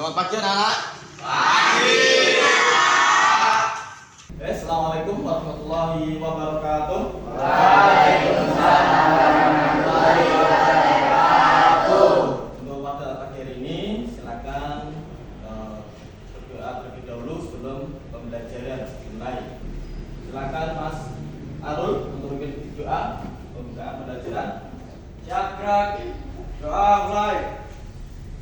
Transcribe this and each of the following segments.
Selamat pagi anak-anak. Pagi. Assalamualaikum warahmatullahi wabarakatuh. Waalaikumsalam warahmatullahi wabarakatuh. Untuk pada pagi hari ini silakan berdoa terlebih dahulu sebelum pembelajaran dimulai. Silakan Mas Arul untuk memimpin doa pembukaan pembelajaran. Syakrak. Doa mulai.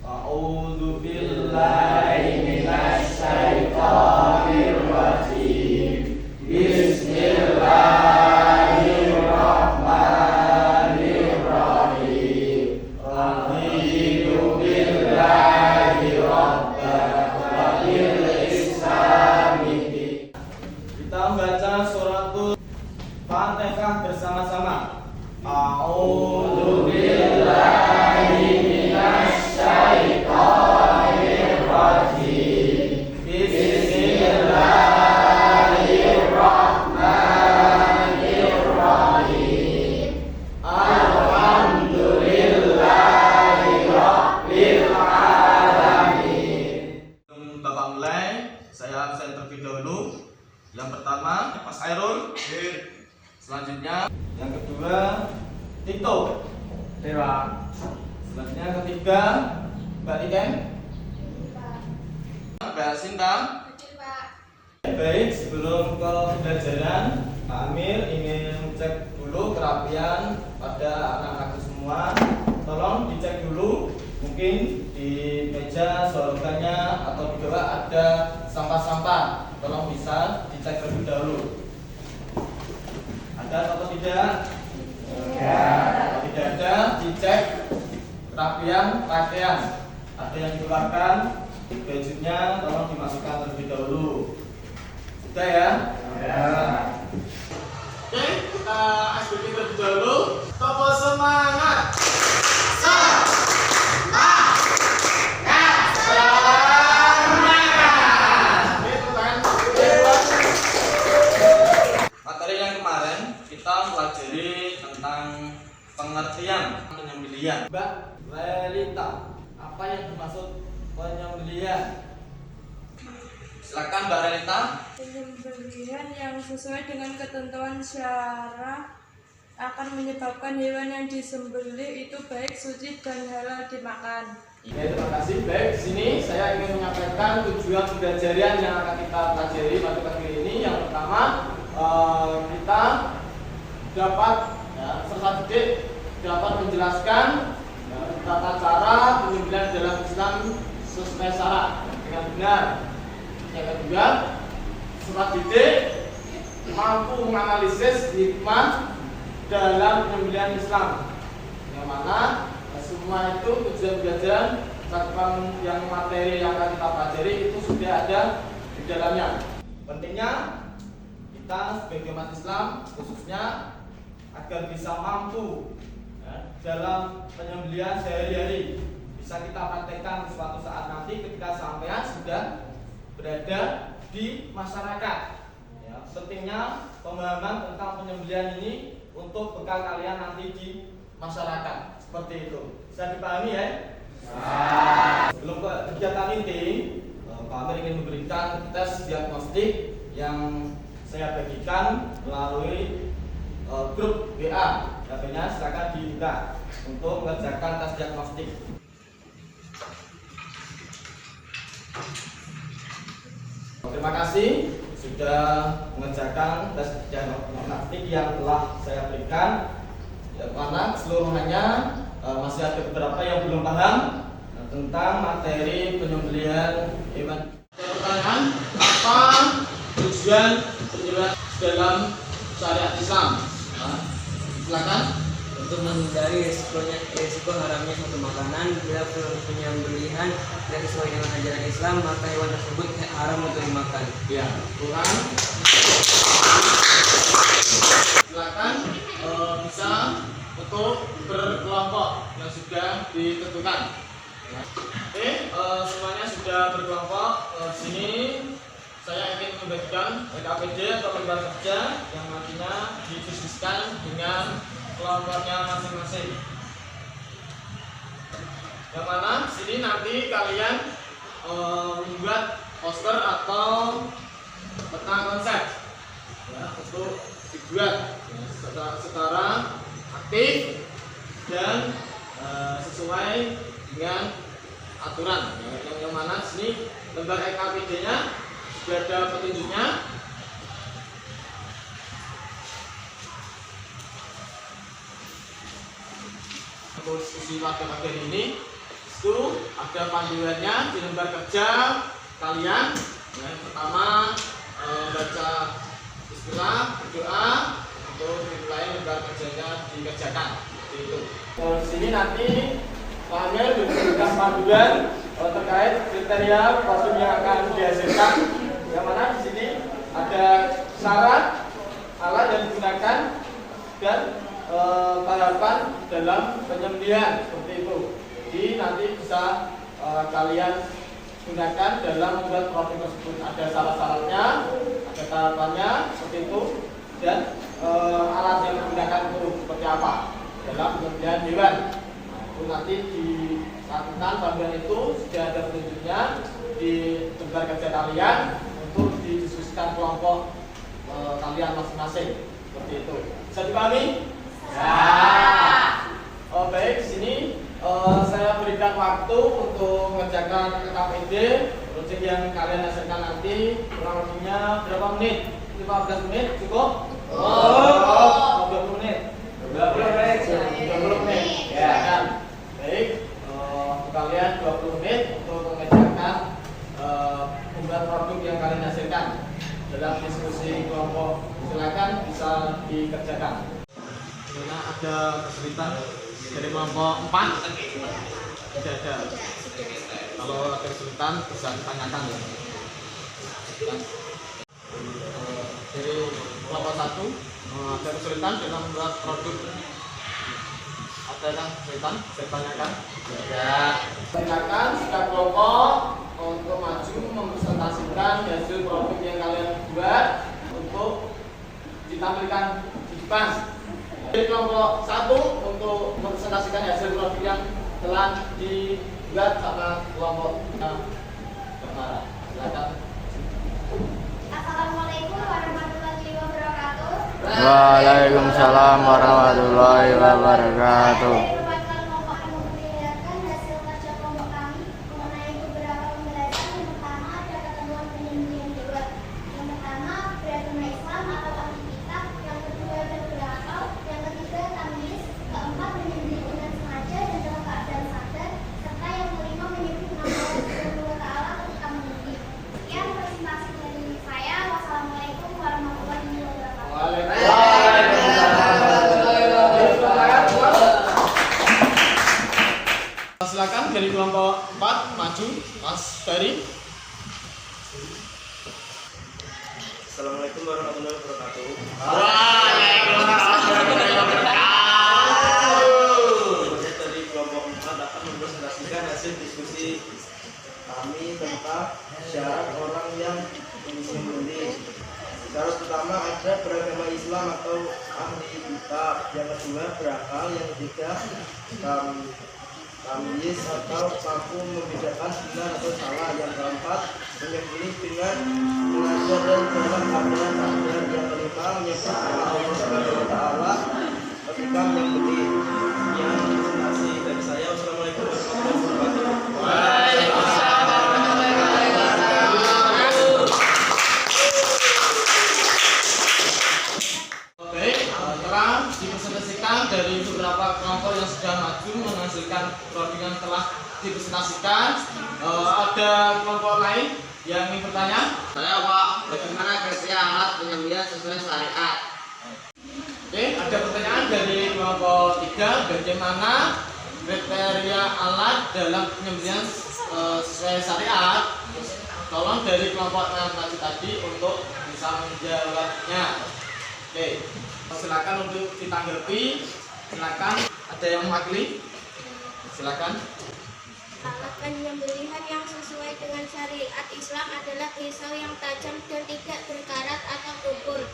A'udzu billahi minasyaitonir rajim. Bismillahirrahmanirrahim. Raditu billahi rabban wa bil islami. Kita membaca suratul Fatihah bersama-sama. A'udzu billahi minasyaitonir rajim. Bismillahirrahmanirrahim. Alhamdulillahi rabbil alamin. Bapak mulai, saya absen terlebih dahulu. Yang pertama Mas Airul, selanjutnya yang kedua Tito, Dewa. selanjutnya ketiga Mbak Iken, Mbak Sinta. Baik, sebelum ke pembelajaran, Pak Amir ingin cek dulu kerapian pada anak-anakku semua. Tolong dicek dulu, mungkin di meja sorogannya atau di bawah ada sampah-sampah. Tolong bisa dicek terlebih dahulu. Ada atau tidak? Kalau tidak ada, dicek kerapian pakaian. Ada yang dikeluarkan, bajunya tolong dimasukkan terlebih dahulu. Sudah ya? Oke, kita SBK terlebih dahulu. Topo semangat. Materi yang kemarin kita pelajari tentang pengertian penyembelihan. Mbak Lelita, apa yang dimaksud penyembelihan? Silakan Mbak Lelita. Penyembelihan yang sesuai dengan ketentuan syarah akan menyebabkan hewan yang disembelih itu baik suci dan halal dimakan. Ya, terima kasih. Baik, di sini saya ingin menyampaikan tujuan pembelajaran yang akan kita pelajari pada pagi ini. Yang pertama, kita dapat serta didik dapat menjelaskan tata cara penyembelihan dalam Islam sesuai syarat dengan benar. Yang kedua, serta didik mampu menganalisis hikmah dalam penyembelihan Islam, yang mana semua itu tujuan pembelajaran cakupan yang materi yang akan kita pelajari itu sudah ada di dalamnya. Pentingnya kita sebagai umat Islam khususnya agar bisa mampu dalam penyembelihan sehari-hari, bisa kita praktekkan suatu saat nanti ketika sampean sudah berada di masyarakat. Ya, pentingnya pemahaman tentang penyembelihan ini untuk bekal kalian nanti di masyarakat. Seperti itu. Bisa dipahami ya? Sebelum ke kegiatan inti, Pak Amir ingin memberikan tes diagnostik yang saya bagikan melalui grup WA. Datanya silakan dibuka untuk mengerjakan tes diagnostik. Terima kasih sudah mengerjakan tes diagnostik yang telah saya berikan. Yang mana keseluruhannya masih ada beberapa yang belum paham tentang materi penyembelihan hewan. Pertanyaan, apa tujuan penyembelihan dalam syariat Islam? Silakan. Untuk menghindari resiko haramnya suatu makanan, bila penyembelihan tidak sesuai dengan ajaran Islam, maka hewan tersebut haram untuk dimakan. Ya, Tuhan. Silakan bisa untuk berkelompok yang sudah ditentukan. Ya. Oke, semuanya sudah berkelompok. Sini saya ingin membagikan KPD atau lembar kerja yang nantinya didiskusikan dengan kelompoknya masing-masing. Yang mana sini nanti kalian membuat poster atau peta konsep ya, untuk dibuat ya, secara aktif dan sesuai dengan aturan ya, yang mana sini lembar EKPD-nya sudah ada petunjuknya. Untuk diskusi pada bagian ini itu ada panduannya di lembar kerja kalian. Yang pertama baca bismillah, berdoa, untuk dimulai lembar kerjanya dikerjakan. Itu. Di sini nanti kalian diberikan panduan terkait kriteria produk yang akan dihasilkan. Yang mana di sini ada syarat alat yang digunakan dan tahapan dalam penyembelihan seperti itu. Jadi nanti bisa kalian gunakan dalam membuat produk tersebut. Ada syarat-syaratnya, ada tahapannya seperti itu, dan alat yang digunakan itu seperti apa dalam penyembelihan hewan. Nah, itu nanti dilakukan panduan itu sudah ada petunjuknya di lembar kerja kalian untuk didiskusikan kelompok kalian masing-masing seperti itu. Bisa dipahami? Ya. Baik, di sini saya berikan waktu untuk mengerjakan KPD proyek yang kalian hasilkan nanti kurang lebihnya berapa menit? 15 menit cukup? 20 menit? 20 menit. 20 menit. Ya. Baik, kalian 20 menit untuk mengerjakan membuat produk yang kalian hasilkan dalam diskusi kelompok. Silakan bisa dikerjakan. Karena ada kesulitan dari kelompok 4 tidak ada. Kalau ada kesulitan bisa ditanyakan ya. Dari kelompok 1 ada kesulitan dalam membuat produk. Ada yang kesulitan bisa ditanyakan? Ya. Silakan setiap kelompok untuk maju mempresentasikan hasil produk yang kalian buat untuk ditampilkan di depan. Dari kelompok 1 untuk mempresentasikan hasil produk yang telah dibuat sama kelompok perkara. Silakan. Assalamualaikum warahmatullahi wabarakatuh. Waalaikumsalam warahmatullahi wabarakatuh. Silakan dari kelompok 4 maju, Mas Ferry. Assalamualaikum warahmatullahi wabarakatuh. Waalaikumsalam warahmatullahi wabarakatuh. Saya dari kelompok 4 akan mempresentasikan hasil diskusi kami tentang syarat orang yang disembelih. Syarat pertama ada beragama Islam atau ahli kitab. Yang kedua berakal. Yang ketiga tamyiz atau mampu membedakan benar atau salah. Yang keempat menyembelih dengan mengajar dan dalam keadaan sadar. Yang kelima menyebut Allah Subhanahu wa taala ketika menyembelih. Sekian presentasi dari saya. Wassalamualaikum warahmatullahi wabarakatuh. Waalaikumsalam warahmatullahi wabarakatuh. Baik, telah dipresentasikan dari beberapa kelompok yang sudah maju menghasilkan produk yang telah dipresentasikan. Ada kelompok lain yang ingin bertanya? Saya Pak, bagaimana kriteria alat penyembelihan sesuai syariat? Oke, ada pertanyaan dari kelompok 3. Bagaimana kriteria alat dalam penyembelihan sesuai syariat? Tolong dari kelompok yang tadi untuk bisa menjawabnya. Oke, silakan untuk ditanggapi. Silakan, ada yang mewakili? Silakan. Alat penyembelihan yang sesuai dengan syariat Islam adalah pisau yang tajam dan tidak berkarat atau tumpul.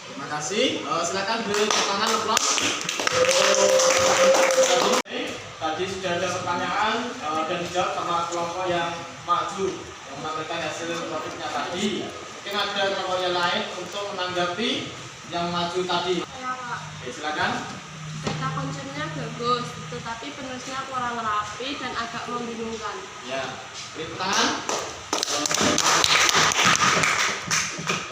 Terima kasih. Silakan beri tangan aplaus. tadi sudah ada pertanyaan dan dijawab sama kelompok yang maju yang menampilkan hasil produknya tadi. Mungkin ada kelompok yang lain untuk menanggapi yang maju tadi. Oke, silakan. Peta konsepnya bagus, tetapi penulisnya kurang rapi dan agak membingungkan. Ya, beri tangan.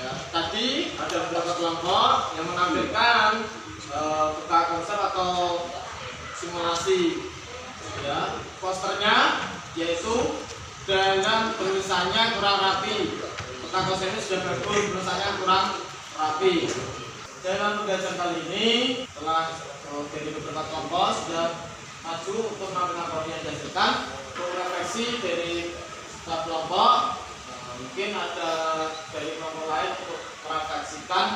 Ya, tadi ada beberapa kelompok yang menampilkan peta konsep atau simulasi. Ya, posternya yaitu dengan penulisannya kurang rapi. Peta konsepnya sudah bagus, penulisannya kurang rapi. Dalam pembelajaran kali ini telah dari beberapa kelompok sudah maju untuk menampilkan produk yang dihasilkan. Untuk refleksi dari setiap kelompok, mungkin ada dari kelompok lain untuk merefleksikan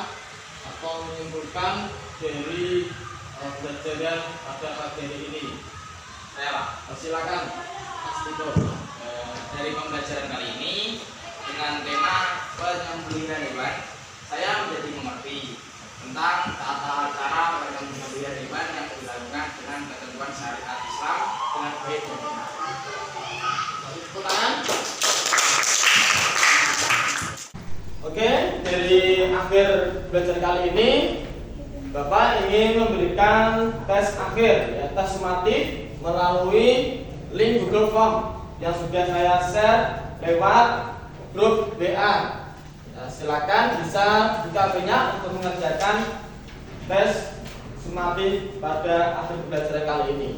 atau menyimpulkan dari pembelajaran pada materi ini. Saya Pak, Silakan, Mas Tito. dari pembelajaran kali ini dengan tema penyembelihan hewan, saya menjadi mengerti tentang tata cara penyembelihan hewan yang dilakukan dengan ketentuan syariat Islam dengan baik dan benar. Pertanyaan? Oke, dari akhir belajar kali ini Bapak ingin memberikan tes akhir, ya, tes sumatif melalui link Google Form yang sudah saya share lewat grup WA. Silakan bisa buka HP-nya untuk mengerjakan tes sumatif pada akhir pembelajaran kali ini.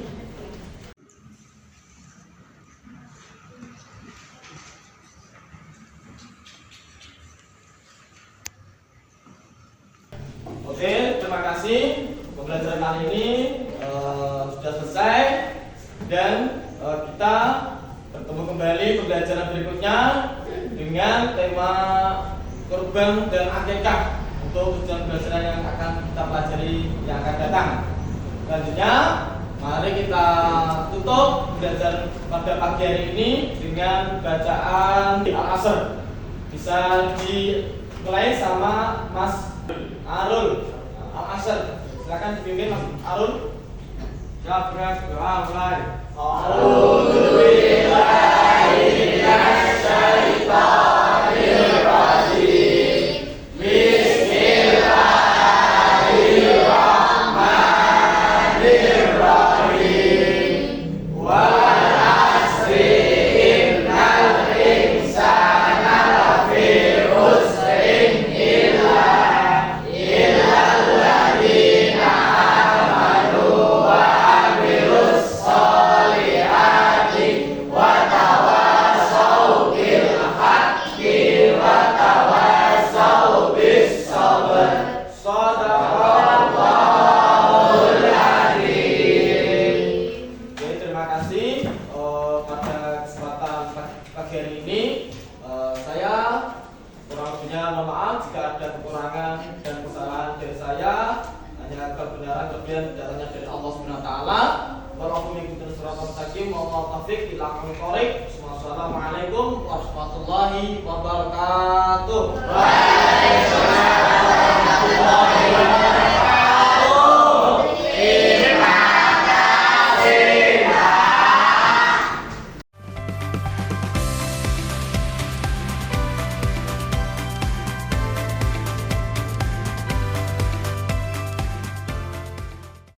Oke, terima kasih. Pembelajaran kali ini sudah selesai dan kita bertemu kembali pembelajaran berikutnya dengan tema kurban dan akikah untuk tujuan pembelajaran yang akan kita pelajari yang akan datang. Selanjutnya, mari kita tutup pembelajaran pada pagi hari ini dengan bacaan Al-Asr. Bisa dimulai sama Mas Arul. Al-Asr. Silakan dipimpin Mas Arul. Siap, doa mulai. Wassalamualaikum warahmatullahi wabarakatuh. Waalaikumsalam warahmatullahi wabarakatuh.